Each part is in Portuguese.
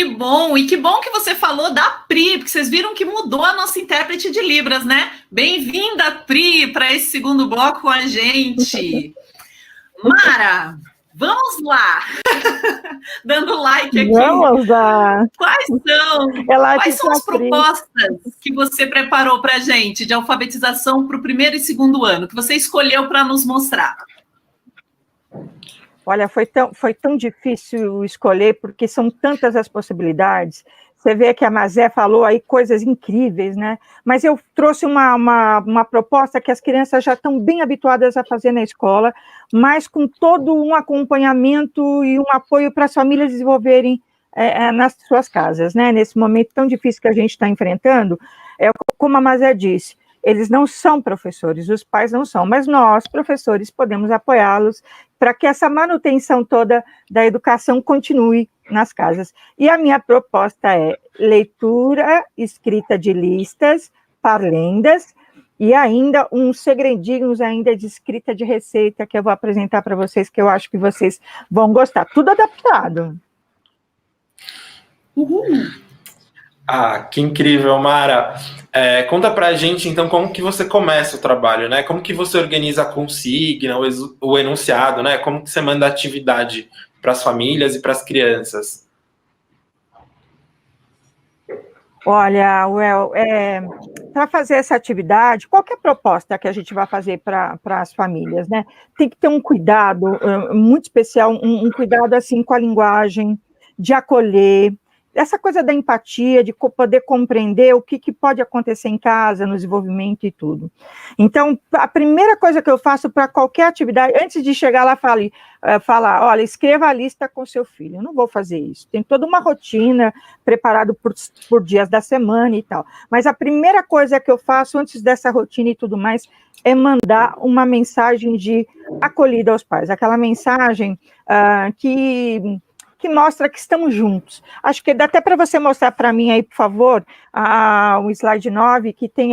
E que bom que você falou da Pri, porque vocês viram que mudou a nossa intérprete de Libras, né? Bem-vinda, Pri, para esse segundo bloco com a gente. Mara, vamos lá. Dando like aqui. Vamos lá. Quais são as propostas que você preparou para a gente de alfabetização para o primeiro e segundo ano, que você escolheu para nos mostrar? Olha, foi tão difícil escolher, porque são tantas as possibilidades. Você vê que a Mazé falou aí coisas incríveis, né? Mas eu trouxe uma proposta que as crianças já estão bem habituadas a fazer na escola, mas com todo um acompanhamento e um apoio para as famílias desenvolverem nas suas casas, né? Nesse momento tão difícil que a gente está enfrentando, como a Mazé disse, eles não são professores, os pais não são, mas nós, professores, podemos apoiá-los para que essa manutenção toda da educação continue nas casas. E a minha proposta é leitura, escrita de listas, parlendas, e ainda uns segredinhos ainda de escrita de receita que eu vou apresentar para vocês, que eu acho que vocês vão gostar. Tudo adaptado. Uhul! Ah, que incrível, Mara. Conta pra gente, então, como que você começa o trabalho, né? Como que você organiza a consigna, o enunciado, né? Como que você manda a atividade para as famílias e para as crianças? Olha, para fazer essa atividade, qualquer proposta que a gente vai fazer para as famílias, né? Tem que ter um cuidado muito especial, um cuidado assim com a linguagem, de acolher, essa coisa da empatia, de poder compreender o que pode acontecer em casa, no desenvolvimento e tudo. Então, a primeira coisa que eu faço para qualquer atividade, antes de chegar lá, falar, olha, escreva a lista com seu filho. Eu não vou fazer isso. Tem toda uma rotina preparada por dias da semana e tal. Mas a primeira coisa que eu faço, antes dessa rotina e tudo mais, é mandar uma mensagem de acolhida aos pais. Aquela mensagem que mostra que estamos juntos. Acho que dá até para você mostrar para mim aí, por favor, o slide 9, que tem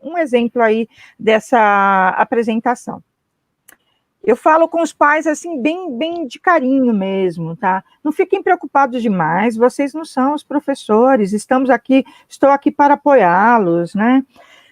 um exemplo aí dessa apresentação. Eu falo com os pais, assim, bem de carinho mesmo, tá? Não fiquem preocupados demais, vocês não são os professores, estou aqui para apoiá-los, né?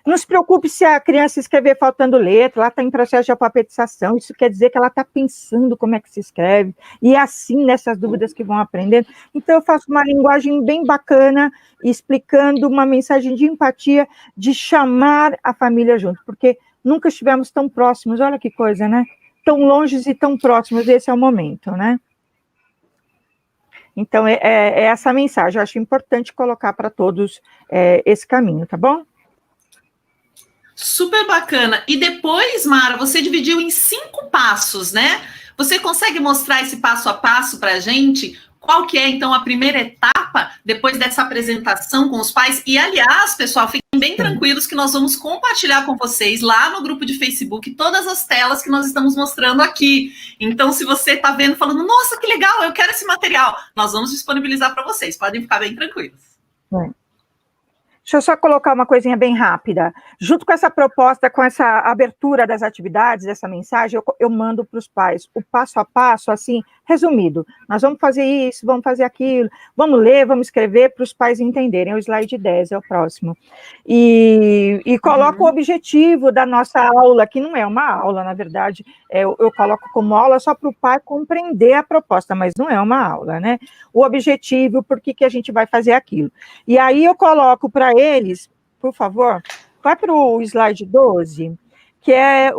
Não se preocupe se a criança escrever faltando letra, ela está em processo de alfabetização, isso quer dizer que ela está pensando como é que se escreve, e é assim nessas dúvidas que vão aprendendo. Então, eu faço uma linguagem bem bacana, explicando uma mensagem de empatia, de chamar a família junto, porque nunca estivemos tão próximos, olha que coisa, né? Tão longes e tão próximos, esse é o momento, né? Então, é essa mensagem, eu acho importante colocar para todos esse caminho, tá bom? Super bacana. E depois, Mara, você dividiu em 5 passos, né? Você consegue mostrar esse passo a passo para a gente? Qual que é, então, a primeira etapa depois dessa apresentação com os pais? E, aliás, pessoal, fiquem bem tranquilos que nós vamos compartilhar com vocês lá no grupo de Facebook todas as telas que nós estamos mostrando aqui. Então, se você está vendo, falando, nossa, que legal, eu quero esse material, nós vamos disponibilizar para vocês. Podem ficar bem tranquilos. Deixa eu só colocar uma coisinha bem rápida. Junto com essa proposta, com essa abertura das atividades, essa mensagem, eu mando para os pais o passo a passo, assim, resumido. Nós vamos fazer isso, vamos fazer aquilo, vamos ler, vamos escrever para os pais entenderem. É o slide 10, é o próximo. E coloco o objetivo da nossa aula, que não é uma aula, na verdade, eu coloco como aula só para o pai compreender a proposta, mas não é uma aula, né? O objetivo, por que a gente vai fazer aquilo. E aí eu coloco para eles, por favor, vai para o slide 12, que é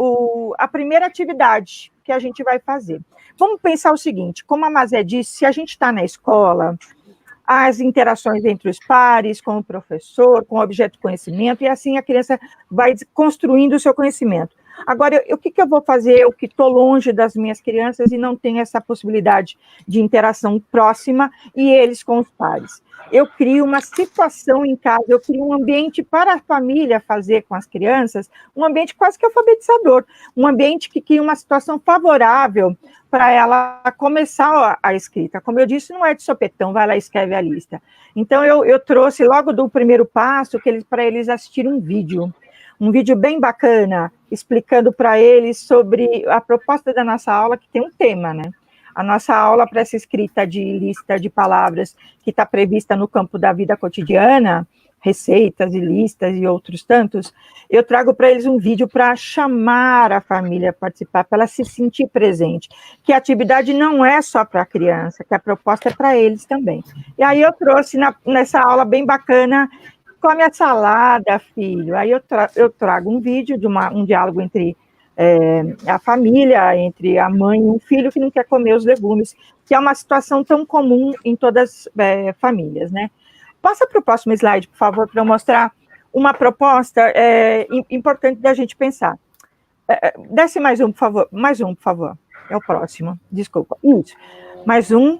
a primeira atividade que a gente vai fazer. Vamos pensar o seguinte, como a Mazé disse, se a gente está na escola, as interações entre os pares, com o professor, com o objeto de conhecimento, e assim a criança vai construindo o seu conhecimento. Agora, o que eu vou fazer, eu que estou longe das minhas crianças e não tenho essa possibilidade de interação próxima, e eles com os pares? Eu crio uma situação em casa, eu crio um ambiente para a família fazer com as crianças, um ambiente quase que alfabetizador, um ambiente que cria uma situação favorável para ela começar a escrita. Como eu disse, não é de sopetão, vai lá e escreve a lista. Então, eu trouxe logo do primeiro passo para eles assistirem um vídeo bem bacana, explicando para eles sobre a proposta da nossa aula, que tem um tema, né? A nossa aula para essa escrita de lista de palavras que está prevista no campo da vida cotidiana, receitas e listas e outros tantos, eu trago para eles um vídeo para chamar a família a participar, para ela se sentir presente, que a atividade não é só para a criança, que a proposta é para eles também. E aí eu trouxe nessa aula bem bacana, come a salada, filho. Aí eu trago um vídeo de um diálogo entre a família, entre a mãe e um filho que não quer comer os legumes, que é uma situação tão comum em todas as famílias, né? Passa para o próximo slide, por favor, para eu mostrar uma proposta importante da gente pensar. Desce mais um, por favor. Mais um, por favor. É o próximo. Desculpa. Isso. Mais um.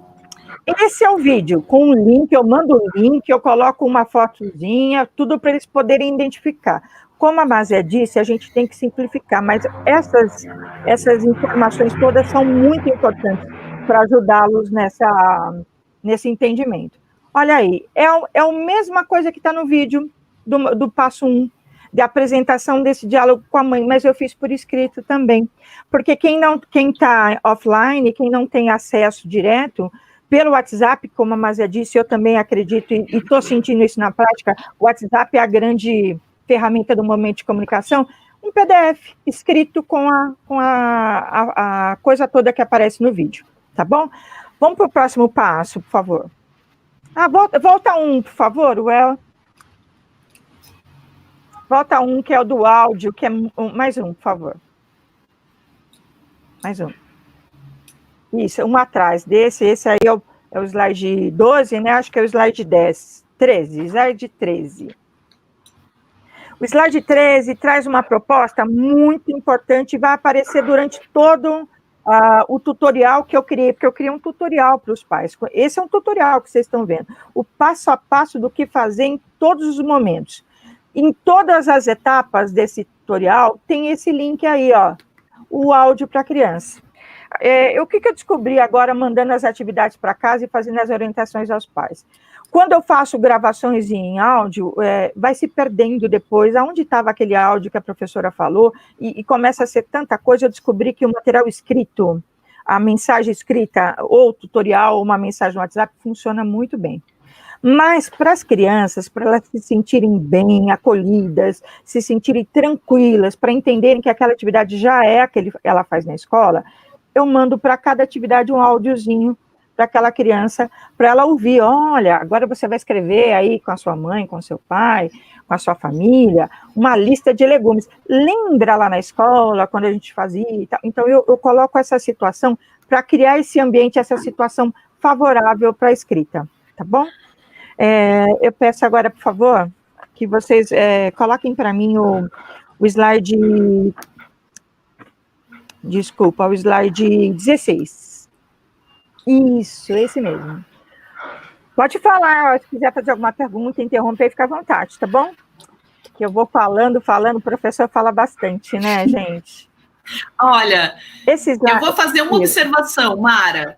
Esse é o vídeo com o link. Eu mando o link, eu coloco uma fotozinha, tudo para eles poderem identificar. Como a Mazé disse, a gente tem que simplificar, mas essas informações todas são muito importantes para ajudá-los nesse entendimento. Olha aí, é a mesma coisa que está no vídeo do passo 1, de apresentação desse diálogo com a mãe, mas eu fiz por escrito também, porque quem está offline, quem não tem acesso direto, pelo WhatsApp, como a Mazé disse, eu também acredito e estou sentindo isso na prática, o WhatsApp é a grande ferramenta do momento de comunicação, um PDF escrito com a coisa toda que aparece no vídeo, tá bom? Vamos para o próximo passo, por favor. Volta um, por favor, Well. Volta um, que é o do áudio, que é mais um, por favor. Mais um. Isso, um atrás desse, esse aí é o slide 12, né? Acho que é o slide 13, slide 13. O slide 13 traz uma proposta muito importante e vai aparecer durante todo o tutorial que eu criei, porque eu criei um tutorial para os pais. Esse é um tutorial que vocês estão vendo. O passo a passo do que fazer em todos os momentos. Em todas as etapas desse tutorial, tem esse link aí, ó, o áudio para a criança. O que eu descobri agora, mandando as atividades para casa e fazendo as orientações aos pais? Quando eu faço gravações em áudio, vai se perdendo depois, aonde estava aquele áudio que a professora falou, e começa a ser tanta coisa, eu descobri que o material escrito, a mensagem escrita, ou tutorial, ou uma mensagem no WhatsApp, funciona muito bem. Mas para as crianças, para elas se sentirem bem, acolhidas, se sentirem tranquilas, para entenderem que aquela atividade já é a que ela faz na escola, eu mando para cada atividade um áudiozinho para aquela criança, para ela ouvir, olha, agora você vai escrever aí com a sua mãe, com o seu pai, com a sua família, uma lista de legumes. Lembra lá na escola, quando a gente fazia e tal? Então, eu coloco essa situação para criar esse ambiente, essa situação favorável para a escrita, tá bom? Eu peço agora, por favor, que vocês coloquem para mim o slide... Desculpa, o slide 16. Isso, esse mesmo. Pode falar, se quiser fazer alguma pergunta, interromper, fica à vontade, tá bom? Que eu vou falando, o professor fala bastante, né, gente? Olha, eu vou fazer uma observação, Mara,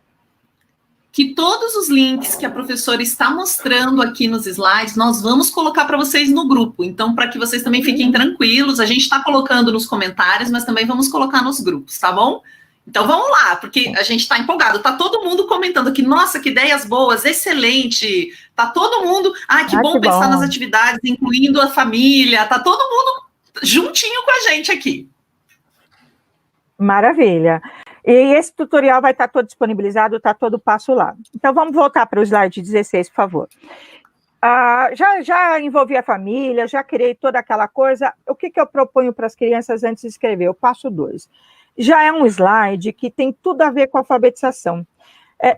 que todos os links que a professora está mostrando aqui nos slides, nós vamos colocar para vocês no grupo. Então, para que vocês também fiquem tranquilos, a gente está colocando nos comentários, mas também vamos colocar nos grupos, tá bom? Então, vamos lá, porque a gente está empolgado. Está todo mundo comentando aqui, nossa, que ideias boas, excelente. Está todo mundo, que bom pensar nas atividades, incluindo a família. Está todo mundo juntinho com a gente aqui. Maravilha. E esse tutorial vai estar todo disponibilizado, está todo passo lá. Então, vamos voltar para o slide 16, por favor. Já envolvi a família, já criei toda aquela coisa. O que eu proponho para as crianças antes de escrever? O passo 2. Já é um slide que tem tudo a ver com a alfabetização.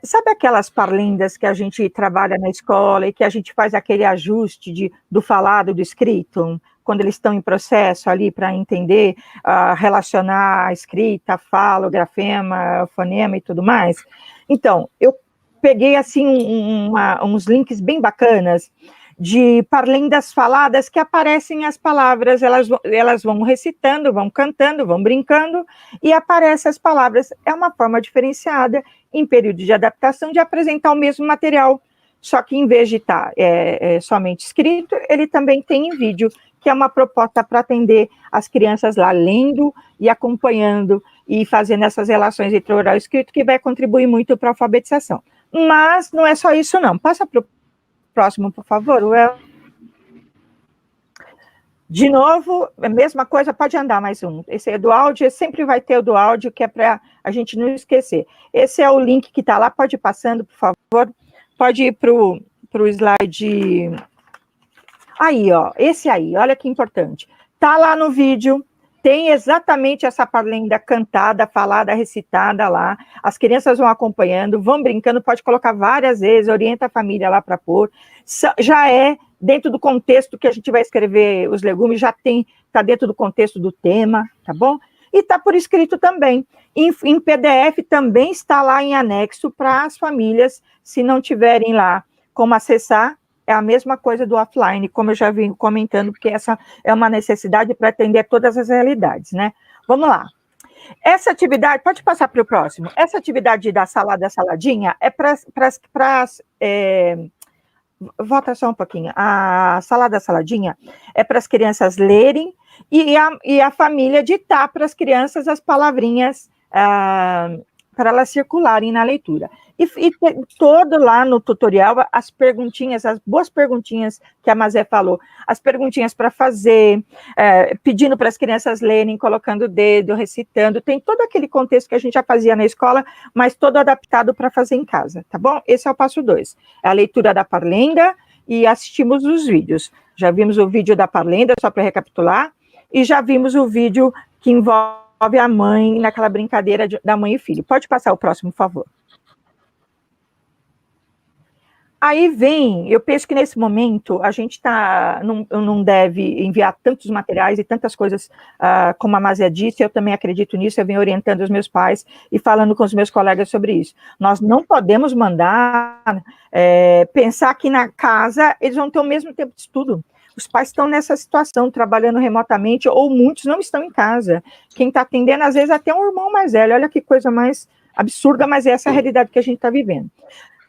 Sabe aquelas parlendas que a gente trabalha na escola e que a gente faz aquele ajuste do falado, do escrito, quando eles estão em processo ali para entender, relacionar a escrita, a fala, o grafema, o fonema e tudo mais? Então, eu peguei assim uns links bem bacanas de parlendas faladas que aparecem as palavras, elas vão recitando, vão cantando, vão brincando, e aparecem as palavras. É uma forma diferenciada, em período de adaptação, de apresentar o mesmo material, só que em vez de estar somente escrito, ele também tem em vídeo, que é uma proposta para atender as crianças lá lendo e acompanhando, e fazendo essas relações entre oral e escrito, que vai contribuir muito para a alfabetização. Mas não é só isso, não. Passa para o próximo, por favor, Well. De novo, a mesma coisa, pode andar mais um. Esse é do áudio, sempre vai ter o do áudio, que é para a gente não esquecer. Esse é o link que está lá, pode ir passando, por favor. Pode ir para o slide. Aí, ó, esse aí, olha que importante. Está lá no vídeo, tem exatamente essa parlenda cantada, falada, recitada lá. As crianças vão acompanhando, vão brincando, pode colocar várias vezes, orienta a família lá para pôr. Já é dentro do contexto que a gente vai escrever os legumes, já está dentro do contexto do tema, tá bom? E está por escrito também. Em PDF também está lá em anexo para as famílias, se não tiverem lá como acessar, é a mesma coisa do offline, como eu já vim comentando, porque essa é uma necessidade para atender todas as realidades, né? Vamos lá. Essa atividade, pode passar para o próximo, essa atividade da salada saladinha é para volta só um pouquinho. A salada saladinha é para as crianças lerem e a família ditar para as crianças as palavrinhas para elas circularem na leitura. E todo lá no tutorial, as perguntinhas, as boas perguntinhas que a Mazé falou, as perguntinhas para fazer, pedindo para as crianças lerem, colocando o dedo, recitando, tem todo aquele contexto que a gente já fazia na escola, mas todo adaptado para fazer em casa, tá bom? Esse é o passo 2, é a leitura da parlenda e assistimos os vídeos. Já vimos o vídeo da parlenda, só para recapitular, e já vimos o vídeo que envolve a mãe naquela brincadeira da mãe e filho. Pode passar o próximo, por favor. Aí vem, eu penso que nesse momento a gente não deve enviar tantos materiais e tantas coisas, como a Mazé disse, eu também acredito nisso, eu venho orientando os meus pais e falando com os meus colegas sobre isso. Nós não podemos mandar, pensar que na casa eles vão ter o mesmo tempo de estudo. Os pais estão nessa situação, trabalhando remotamente, ou muitos não estão em casa. Quem está atendendo, às vezes, até um irmão mais velho. Olha que coisa mais absurda, mas essa é a realidade que a gente está vivendo.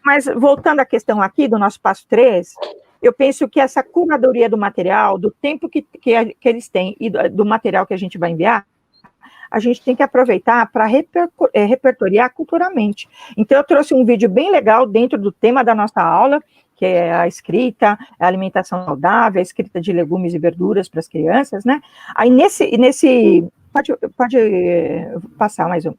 Mas, voltando à questão aqui do nosso passo 3, eu penso que essa curadoria do material, do tempo que eles têm e do material que a gente vai enviar, a gente tem que aproveitar para repertoriar culturalmente. Então, eu trouxe um vídeo bem legal dentro do tema da nossa aula, que é a escrita, a alimentação saudável, a escrita de legumes e verduras para as crianças, né? Aí, pode passar mais um.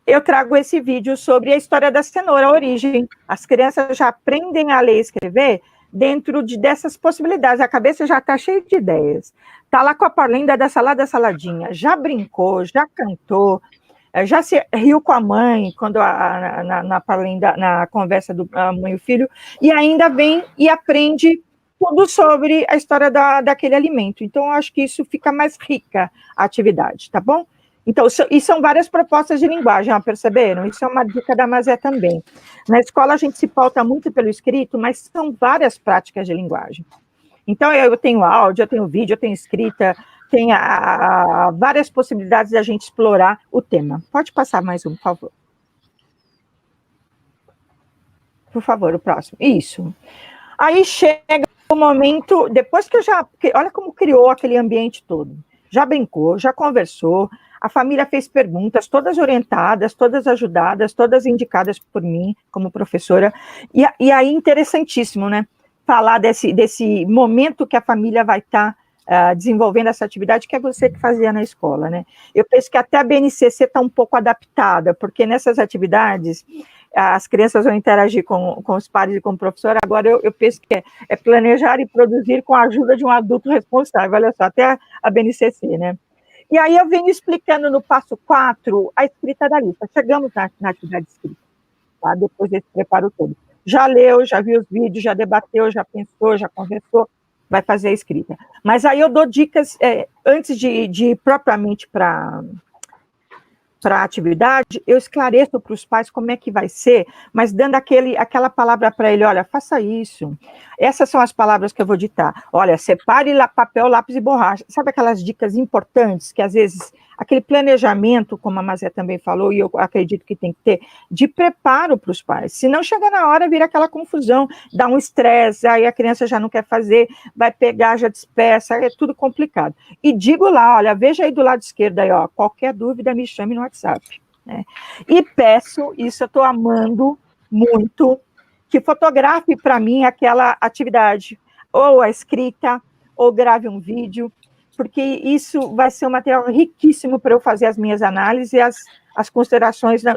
Eu trago esse vídeo sobre a história da cenoura, a origem. As crianças já aprendem a ler e escrever dentro dessas possibilidades. A cabeça já está cheia de ideias. Está lá com a parlenda da salada saladinha. Já brincou, já cantou, já se riu com a mãe quando na conversa do mãe e o filho, e ainda vem e aprende tudo sobre a história daquele alimento. Então, eu acho que isso fica mais rica a atividade, tá bom? Então, e são várias propostas de linguagem, perceberam? Isso é uma dica da Mazé também. Na escola, a gente se pauta muito pelo escrito, mas são várias práticas de linguagem. Então, eu tenho áudio, eu tenho vídeo, eu tenho escrita, tem várias possibilidades da gente explorar o tema. Pode passar mais um, por favor. Por favor, o próximo. Isso. Aí chega o momento, depois que olha como criou aquele ambiente todo. Já brincou, já conversou, a família fez perguntas, todas orientadas, todas ajudadas, todas indicadas por mim, como professora, e aí interessantíssimo, né, falar desse momento que a família vai estar desenvolvendo essa atividade, que é você que fazia na escola, né. Eu penso que até a BNCC está um pouco adaptada, porque nessas atividades, as crianças vão interagir com os pares e com o professor, agora eu penso que é planejar e produzir com a ajuda de um adulto responsável, olha só, até a BNCC, né. E aí eu venho explicando no passo 4 a escrita da lista. Chegamos na atividade escrita, tá? Depois desse preparo todo. Já leu, já viu os vídeos, já debateu, já pensou, já conversou, vai fazer a escrita. Mas aí eu dou dicas, antes de ir propriamente para a atividade, eu esclareço para os pais como é que vai ser, mas dando aquela palavra para ele, olha, faça isso. Essas são as palavras que eu vou ditar. Olha, separe papel, lápis e borracha. Sabe aquelas dicas importantes que às vezes aquele planejamento, como a Mazé também falou, e eu acredito que tem que ter, de preparo para os pais. Se não chegar na hora, vira aquela confusão, dá um estresse, aí a criança já não quer fazer, vai pegar, já dispersa, é tudo complicado. E digo lá, olha, veja aí do lado esquerdo, aí, ó, qualquer dúvida me chame no WhatsApp. Né? E peço, isso eu estou amando muito, que fotografe para mim aquela atividade, ou a escrita, ou grave um vídeo, porque isso vai ser um material riquíssimo para eu fazer as minhas análises e as considerações da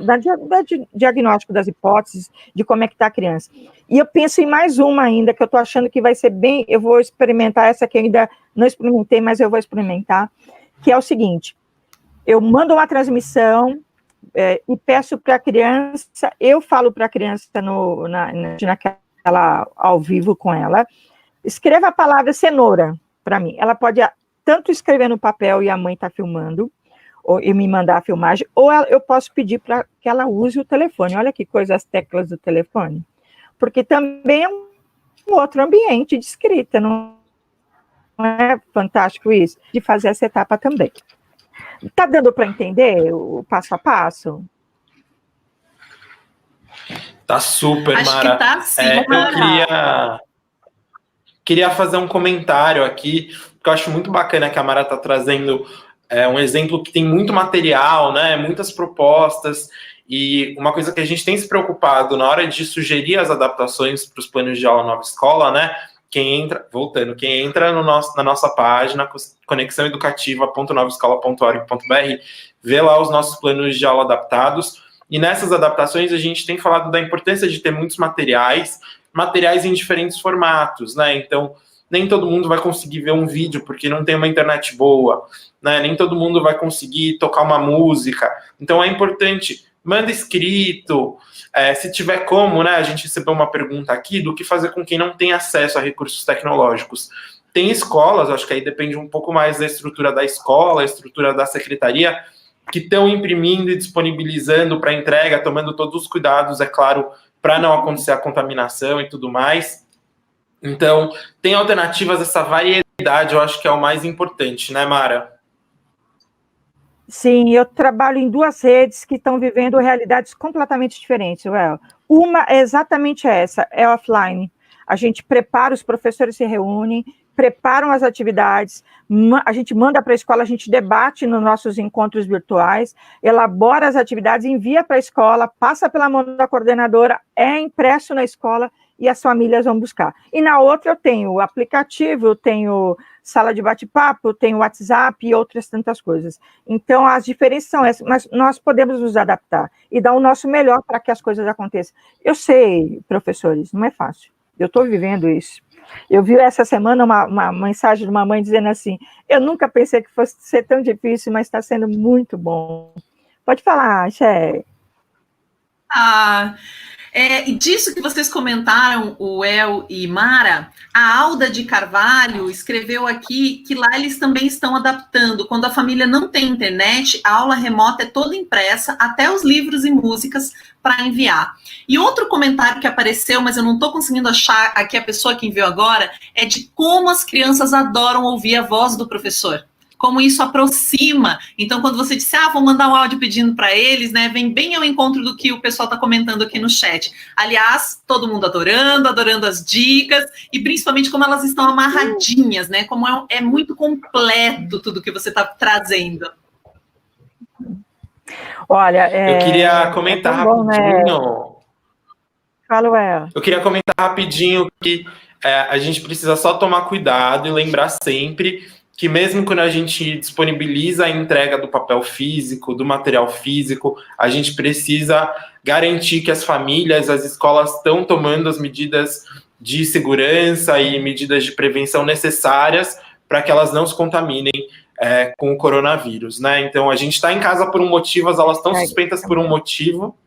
diagnóstico das hipóteses, de como é que está a criança. E eu penso em mais uma ainda, que eu estou achando que vai ser bem, eu vou experimentar essa que eu ainda não experimentei, mas eu vou experimentar, que é o seguinte, eu mando uma transmissão, e peço para a criança, eu falo para a criança naquela ao vivo com ela, escreva a palavra cenoura para mim. Ela pode tanto escrever no papel e a mãe está filmando, e me mandar a filmagem, ou eu posso pedir para que ela use o telefone. Olha que coisa, as teclas do telefone. Porque também é um outro ambiente de escrita, não é fantástico isso? De fazer essa etapa também. Está dando para entender o passo a passo? Tá super, Acho Mara. que tá sim, eu queria fazer um comentário aqui, porque eu acho muito bacana que a Mara está trazendo um exemplo que tem muito material, né, muitas propostas, e uma coisa que a gente tem se preocupado na hora de sugerir as adaptações para os planos de aula Nova Escola, né, quem entra na nossa página, conexãoeducativa.novaescola.org.br, vê lá os nossos planos de aula adaptados, e nessas adaptações a gente tem falado da importância de ter muitos materiais em diferentes formatos, né? Então, nem todo mundo vai conseguir ver um vídeo porque não tem uma internet boa, né? Nem todo mundo vai conseguir tocar uma música. Então, é importante, manda escrito, se tiver como, né? A gente recebeu uma pergunta aqui do que fazer com quem não tem acesso a recursos tecnológicos. Tem escolas, acho que aí depende um pouco mais da estrutura da escola, a estrutura da secretaria, que estão imprimindo e disponibilizando para entrega, tomando todos os cuidados, é claro, para não acontecer a contaminação e tudo mais. Então, tem alternativas, essa variedade, eu acho que é o mais importante, né, Mara? Sim, eu trabalho em duas redes que estão vivendo realidades completamente diferentes, Well. Uma é exatamente essa, é offline. A gente prepara, os professores se reúnem, preparam as atividades, a gente manda para a escola, a gente debate nos nossos encontros virtuais, elabora as atividades, envia para a escola, passa pela mão da coordenadora, é impresso na escola e as famílias vão buscar. E na outra eu tenho o aplicativo, eu tenho sala de bate-papo, eu tenho WhatsApp e outras tantas coisas. Então, as diferenças são essas, mas nós podemos nos adaptar e dar o nosso melhor para que as coisas aconteçam. Eu sei, professores, não é fácil. Eu estou vivendo isso. Eu vi essa semana uma mensagem de uma mãe dizendo assim, eu nunca pensei que fosse ser tão difícil, mas está sendo muito bom. Pode falar, Xé. E disso que vocês comentaram, o El e Mara, a Alda de Carvalho escreveu aqui que lá eles também estão adaptando. Quando a família não tem internet, a aula remota é toda impressa, até os livros e músicas para enviar. E outro comentário que apareceu, mas eu não estou conseguindo achar aqui a pessoa que enviou agora, é de como as crianças adoram ouvir a voz do professor. Como isso aproxima. Então, quando você disse, vou mandar um áudio pedindo para eles, né, vem bem ao encontro do que o pessoal está comentando aqui no chat. Aliás, todo mundo adorando as dicas, e principalmente como elas estão amarradinhas, né, como é muito completo tudo que você está trazendo. Olha, eu queria comentar rapidinho. Né? Fala, El. Eu queria comentar rapidinho que a gente precisa só tomar cuidado e lembrar sempre que mesmo quando a gente disponibiliza a entrega do papel físico, do material físico, a gente precisa garantir que as famílias, as escolas estão tomando as medidas de segurança e medidas de prevenção necessárias para que elas não se contaminem com o coronavírus, né? Então, a gente está em casa por um motivo, as aulas estão suspensas por um motivo,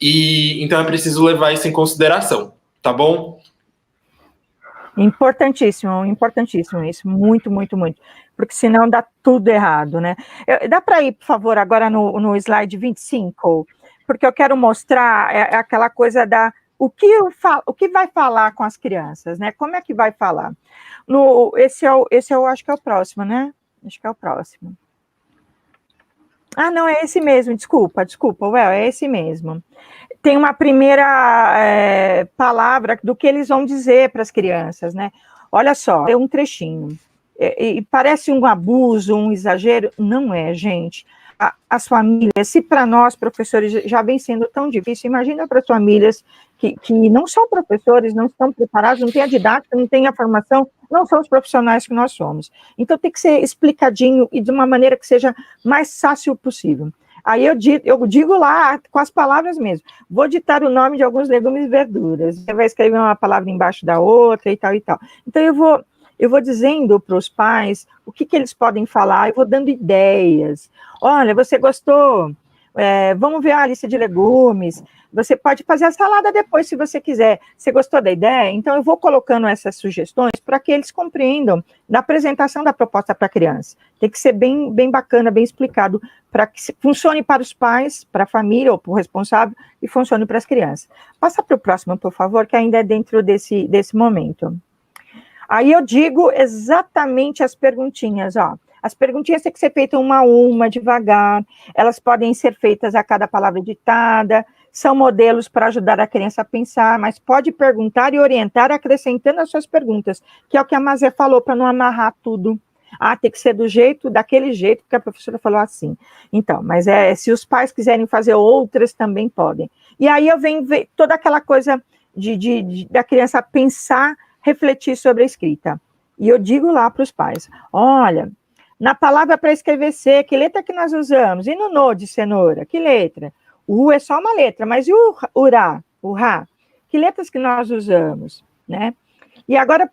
e então é preciso levar isso em consideração, tá bom? Importantíssimo isso, muito, porque senão dá tudo errado, né? Dá para ir, por favor, agora no slide 25, porque eu quero mostrar aquela coisa o que vai falar com as crianças, né? Como é que vai falar? Esse eu acho que é o próximo, né? Acho que é o próximo. Ah, não, é esse mesmo, desculpa, Well, é esse mesmo. Tem uma primeira palavra do que eles vão dizer para as crianças, né? Olha só, é um trechinho. E parece um abuso, um exagero. Não é, gente. As famílias, se para nós, professores, já vem sendo tão difícil, imagina para as famílias que não são professores, não estão preparados, não têm a didática, não têm a formação, não são os profissionais que nós somos. Então, tem que ser explicadinho e de uma maneira que seja mais fácil possível. Aí eu digo lá, com as palavras mesmo, vou ditar o nome de alguns legumes e verduras, você vai escrever uma palavra embaixo da outra e tal e tal. Então, eu vou dizendo para os pais o que eles podem falar, eu vou dando ideias. Olha, você gostou? Vamos ver a lista de legumes. Você pode fazer a salada depois, se você quiser. Você gostou da ideia? Então, eu vou colocando essas sugestões para que eles compreendam da apresentação da proposta para a criança. Tem que ser bem, bem bacana, bem explicado, para que funcione para os pais, para a família ou para o responsável, e funcione para as crianças. Passa para o próximo, por favor, que ainda é dentro desse momento. Aí eu digo exatamente as perguntinhas, ó. As perguntinhas têm que ser feitas uma a uma, devagar, elas podem ser feitas a cada palavra ditada, são modelos para ajudar a criança a pensar, mas pode perguntar e orientar acrescentando as suas perguntas, que é o que a Mazé falou, para não amarrar tudo. Ah, tem que ser daquele jeito, porque a professora falou assim. Então, mas se os pais quiserem fazer outras, também podem. E aí eu venho ver toda aquela coisa da criança pensar, refletir sobre a escrita. E eu digo lá para os pais, olha, na palavra para escrever C, que letra que nós usamos? E no de cenoura, que letra? O U é só uma letra, mas e o Rá? Que letras que nós usamos, né? E agora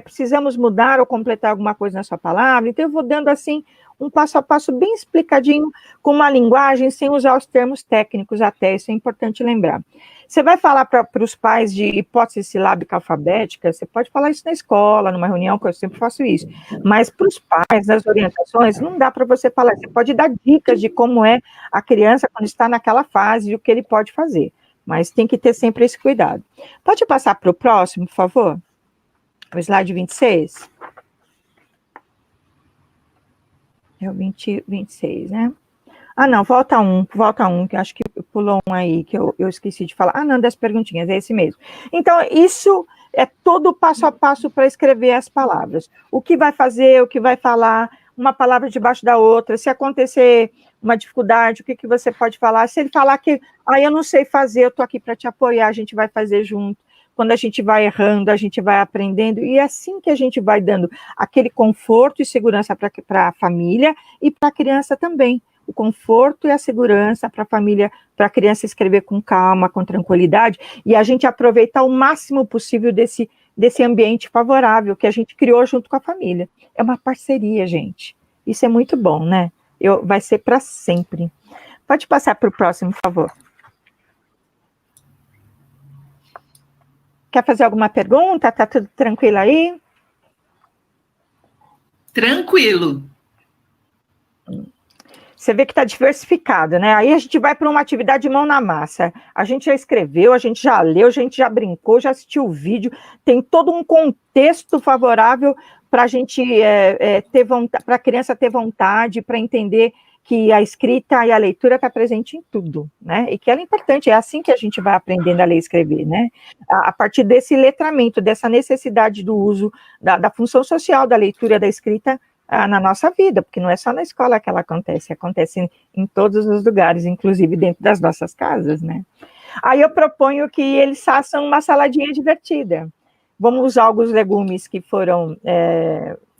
precisamos mudar ou completar alguma coisa na sua palavra, então eu vou dando assim um passo a passo bem explicadinho, com uma linguagem sem usar os termos técnicos até, isso é importante lembrar. Você vai falar para os pais de hipótese silábica alfabética, você pode falar isso na escola, numa reunião, que eu sempre faço isso, mas para os pais, nas orientações, não dá para você falar, você pode dar dicas de como é a criança quando está naquela fase e o que ele pode fazer, mas tem que ter sempre esse cuidado. Pode passar para o próximo, por favor? O slide 26. É o 26, né? Ah, não, volta um, que acho que pulou um aí, que eu esqueci de falar. Ah, não, das perguntinhas, é esse mesmo. Então, isso é todo o passo a passo para escrever as palavras. O que vai fazer, o que vai falar, uma palavra debaixo da outra, se acontecer uma dificuldade, o que você pode falar. Se ele falar que, eu não sei fazer, eu estou aqui para te apoiar, a gente vai fazer junto. Quando a gente vai errando, a gente vai aprendendo, e é assim que a gente vai dando aquele conforto e segurança para a família e para a criança também. O conforto e a segurança para a família, para a criança escrever com calma, com tranquilidade, e a gente aproveitar o máximo possível desse ambiente favorável que a gente criou junto com a família. É uma parceria, gente. Isso é muito bom, né? Vai ser para sempre. Pode passar para o próximo, por favor. Quer fazer alguma pergunta? Tá tudo tranquilo aí? Tranquilo. Você vê que está diversificado, né? Aí a gente vai para uma atividade de mão na massa. A gente já escreveu, a gente já leu, a gente já brincou, já assistiu o vídeo. Tem todo um contexto favorável para a gente para a criança ter vontade, para entender que a escrita e a leitura está presente em tudo, né? E que ela é importante, é assim que a gente vai aprendendo a ler e escrever, né? A partir desse letramento, dessa necessidade do uso da função social da leitura e da escrita na nossa vida, porque não é só na escola que ela acontece em todos os lugares, inclusive dentro das nossas casas, né? Aí eu proponho que eles façam uma saladinha divertida. Vamos usar alguns legumes que foram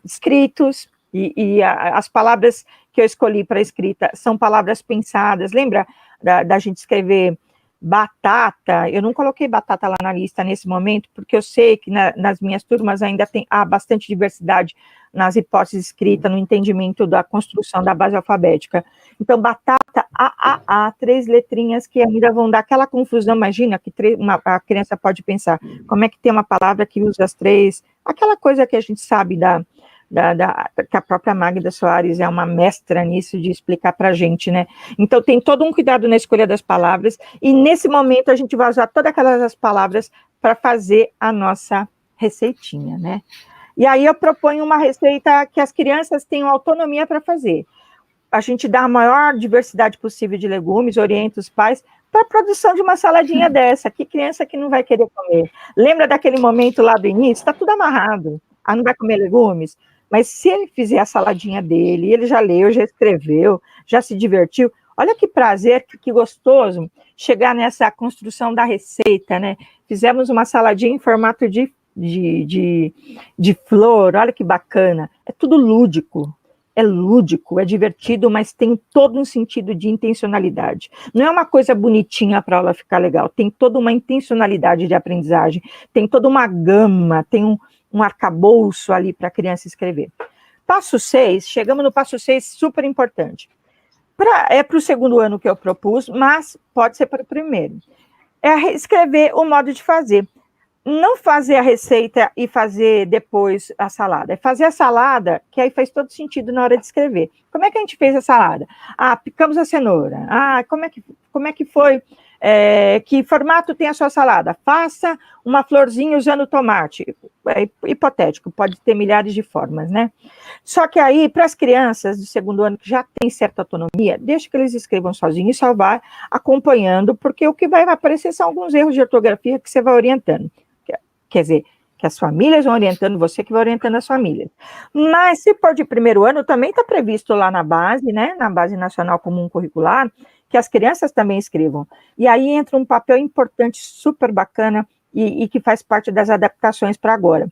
escritos, e as palavras que eu escolhi para escrita são palavras pensadas. Lembra da gente escrever batata? Eu não coloquei batata lá na lista nesse momento, porque eu sei que nas minhas turmas ainda há bastante diversidade nas hipóteses escritas, no entendimento da construção da base alfabética. Então, batata, A, 3 letrinhas que ainda vão dar aquela confusão. Imagina que a criança pode pensar, como é que tem uma palavra que usa as 3? Aquela coisa que a gente sabe que a própria Magda Soares é uma mestra nisso, de explicar para a gente, né? Então, tem todo um cuidado na escolha das palavras, e nesse momento a gente vai usar todas aquelas palavras para fazer a nossa receitinha, né? E aí eu proponho uma receita que as crianças tenham autonomia para fazer. a gente dá a maior diversidade possível de legumes, orienta os pais para a produção de uma saladinha dessa. Que criança que não vai querer comer? Lembra daquele momento lá do início? Está tudo amarrado. Ah, não vai comer legumes? Mas se ele fizer a saladinha dele, ele já leu, já escreveu, já se divertiu, olha que prazer, que gostoso chegar nessa construção da receita, né? Fizemos uma saladinha em formato de flor, olha que bacana. É tudo lúdico, é divertido, mas tem todo um sentido de intencionalidade. Não é uma coisa bonitinha para ela ficar legal, tem toda uma intencionalidade de aprendizagem, tem toda uma gama, tem um arcabouço ali para a criança escrever. Passo 6, chegamos no passo 6, super importante. É para o segundo ano que eu propus, mas pode ser para o primeiro. É escrever o modo de fazer. Não fazer a receita e fazer depois a salada. É fazer a salada, que aí faz todo sentido na hora de escrever. Como é que a gente fez a salada? Ah, picamos a cenoura. Ah, como é que foi? Que formato tem a sua salada? Faça uma florzinha usando tomate. É hipotético, pode ter milhares de formas, né? Só que aí, para as crianças do segundo ano que já têm certa autonomia, deixa que eles escrevam sozinhos e só vai acompanhando, porque o que vai aparecer são alguns erros de ortografia que você vai orientando. Quer dizer, que as famílias vão orientando, você que vai orientando as famílias. Mas se for de primeiro ano, também está previsto lá na base, né? Na Base Nacional Comum Curricular, que as crianças também escrevam. E aí entra um papel importante, super bacana, e que faz parte das adaptações para agora.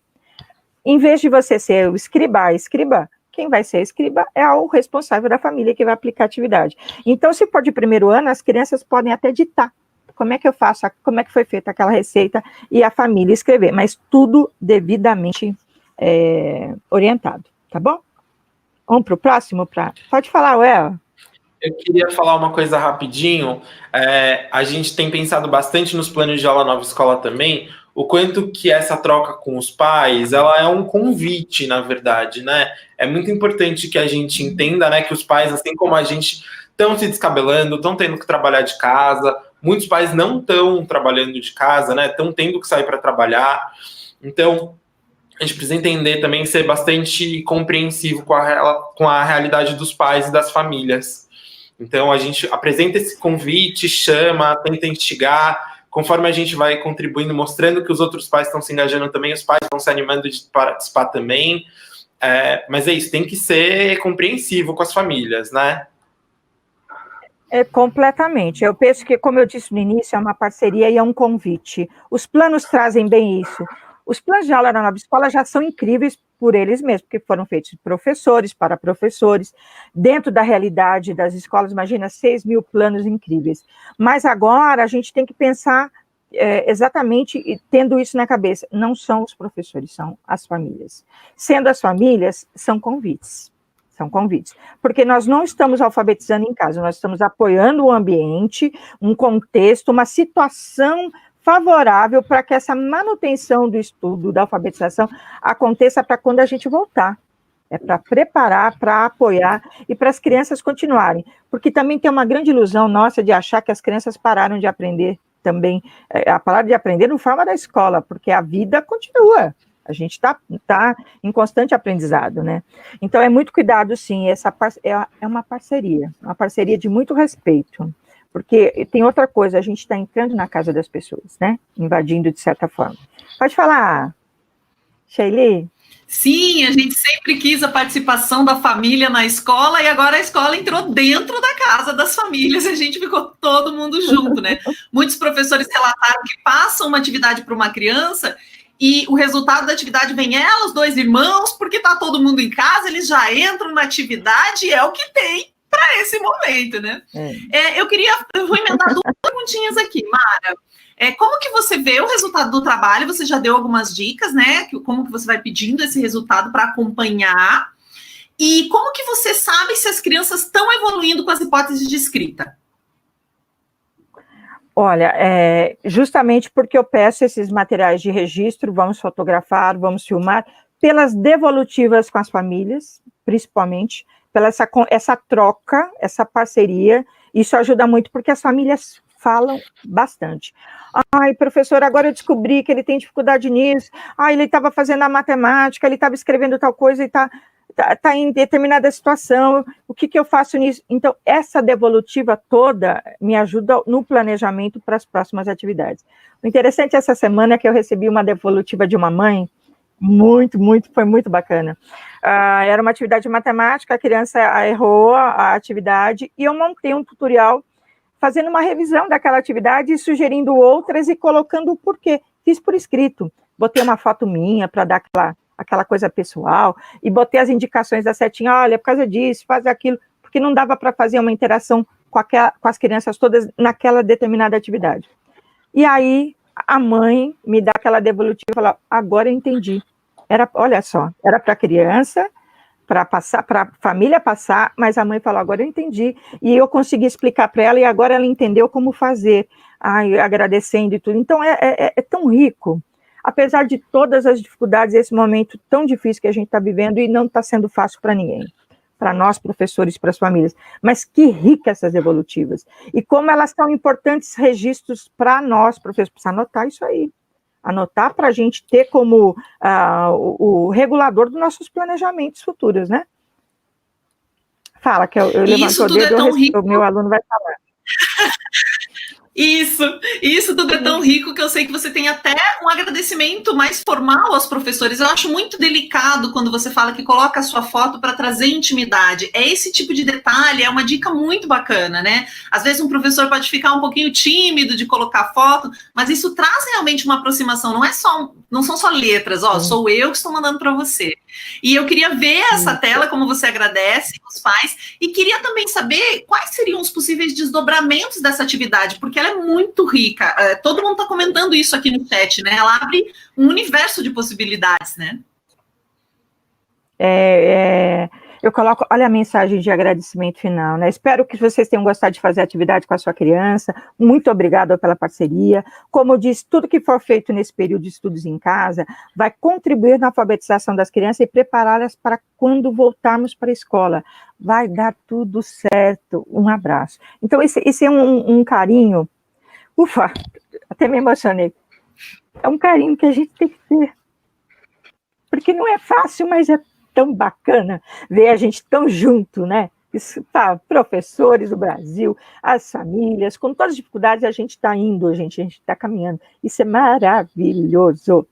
Em vez de você ser o escriba, quem vai ser escriba é o responsável da família que vai aplicar a atividade. Então, se for de primeiro ano, as crianças podem até ditar como é que eu faço, como é que foi feita aquela receita, e a família escrever, mas tudo devidamente orientado, tá bom? Vamos para o próximo? Pode falar, Ué. Eu queria falar uma coisa rapidinho. A gente tem pensado bastante nos planos de aula Nova Escola também, o quanto que essa troca com os pais, ela é um convite, na verdade, né? É muito importante que a gente entenda, né, que os pais, assim como a gente, estão se descabelando, estão tendo que trabalhar de casa. Muitos pais não estão trabalhando de casa, né? Estão tendo que sair para trabalhar. Então, a gente precisa entender também, ser bastante compreensivo com a realidade dos pais e das famílias. Então, a gente apresenta esse convite, chama, tenta instigar. Conforme a gente vai contribuindo, mostrando que os outros pais estão se engajando também, os pais vão se animando de participar também. Mas é isso, tem que ser compreensivo com as famílias, né? Completamente. Eu penso que, como eu disse no início, é uma parceria e é um convite. Os planos trazem bem isso. Os planos de aula na Nova Escola já são incríveis por eles mesmos, porque foram feitos de professores para professores, dentro da realidade das escolas, imagina, 6 mil planos incríveis. Mas agora a gente tem que pensar exatamente, tendo isso na cabeça, não são os professores, são as famílias. Sendo as famílias, são convites. São convites, porque nós não estamos alfabetizando em casa, nós estamos apoiando o ambiente, um contexto, uma situação favorável para que essa manutenção do estudo, da alfabetização, aconteça para quando a gente voltar. É para preparar, para apoiar e para as crianças continuarem, porque também tem uma grande ilusão nossa de achar que as crianças pararam de aprender também, pararam de aprender no forma da escola, porque a vida continua. A gente está em constante aprendizado, né? Então, é muito cuidado, sim, é uma parceria de muito respeito, porque tem outra coisa, a gente está entrando na casa das pessoas, né? Invadindo de certa forma. Pode falar, Sheili? Sim, a gente sempre quis a participação da família na escola, e agora a escola entrou dentro da casa das famílias, e a gente ficou todo mundo junto, né? Muitos professores relataram que passam uma atividade para uma criança, e o resultado da atividade vem ela, os dois irmãos, porque está todo mundo em casa, eles já entram na atividade, e é o que tem para esse momento, né? Eu vou emendar 2 perguntinhas aqui, Mara. Como que você vê o resultado do trabalho? Você já deu algumas dicas, né? Como que você vai pedindo esse resultado para acompanhar? E como que você sabe se as crianças estão evoluindo com as hipóteses de escrita? Olha, justamente porque eu peço esses materiais de registro, vamos fotografar, vamos filmar, pelas devolutivas com as famílias, principalmente, pela essa troca, essa parceria, isso ajuda muito, porque as famílias falam bastante. Ai, professor, agora eu descobri que ele tem dificuldade nisso, ele estava fazendo a matemática, ele estava escrevendo tal coisa e está tá em determinada situação, o que eu faço nisso? Então, essa devolutiva toda me ajuda no planejamento para as próximas atividades. O interessante essa semana é que eu recebi uma devolutiva de uma mãe, foi muito bacana. Era uma atividade de matemática, a criança errou a atividade, e eu montei um tutorial fazendo uma revisão daquela atividade, sugerindo outras e colocando o porquê. Fiz por escrito, botei uma foto minha para dar aquela coisa pessoal, e botei as indicações da setinha, olha, por causa disso, faz aquilo, porque não dava para fazer uma interação com as crianças todas naquela determinada atividade. E aí, a mãe me dá aquela devolutiva e fala, agora eu entendi. Olha só, era para a criança, para a família passar, mas a mãe falou, agora eu entendi, e eu consegui explicar para ela, e agora ela entendeu como fazer, agradecendo e tudo. Então, é tão rico, apesar de todas as dificuldades, esse momento tão difícil que a gente está vivendo, e não está sendo fácil para ninguém, para nós, professores, para as famílias, mas que rica essas evolutivas, e como elas são importantes registros para nós, professores, precisa anotar isso aí, anotar para a gente ter como o regulador dos nossos planejamentos futuros, né? Fala, que eu levanto o dedo, o meu aluno vai falar. Isso tudo é tão rico que eu sei que você tem até um agradecimento mais formal aos professores. Eu acho muito delicado quando você fala que coloca a sua foto para trazer intimidade. É esse tipo de detalhe, é uma dica muito bacana, né? Às vezes um professor pode ficar um pouquinho tímido de colocar foto, mas isso traz realmente uma aproximação, não são só letras, sou eu que estou mandando para você. E eu queria ver essa tela, como você agradece os pais, e queria também saber quais seriam os possíveis desdobramentos dessa atividade, porque ela é muito rica. Todo mundo está comentando isso aqui no chat, né? Ela abre um universo de possibilidades, né? Eu coloco, olha a mensagem de agradecimento final, né? Espero que vocês tenham gostado de fazer atividade com a sua criança. Muito obrigada pela parceria. Como eu disse, tudo que for feito nesse período de estudos em casa vai contribuir na alfabetização das crianças e prepará-las para quando voltarmos para a escola. Vai dar tudo certo. Um abraço. Então, esse é um carinho. Ufa, até me emocionei. É um carinho que a gente tem que ter. Porque não é fácil, mas é tão bacana ver a gente tão junto, né? Professores do Brasil, as famílias, com todas as dificuldades, a gente está indo, a gente está caminhando. Isso é maravilhoso.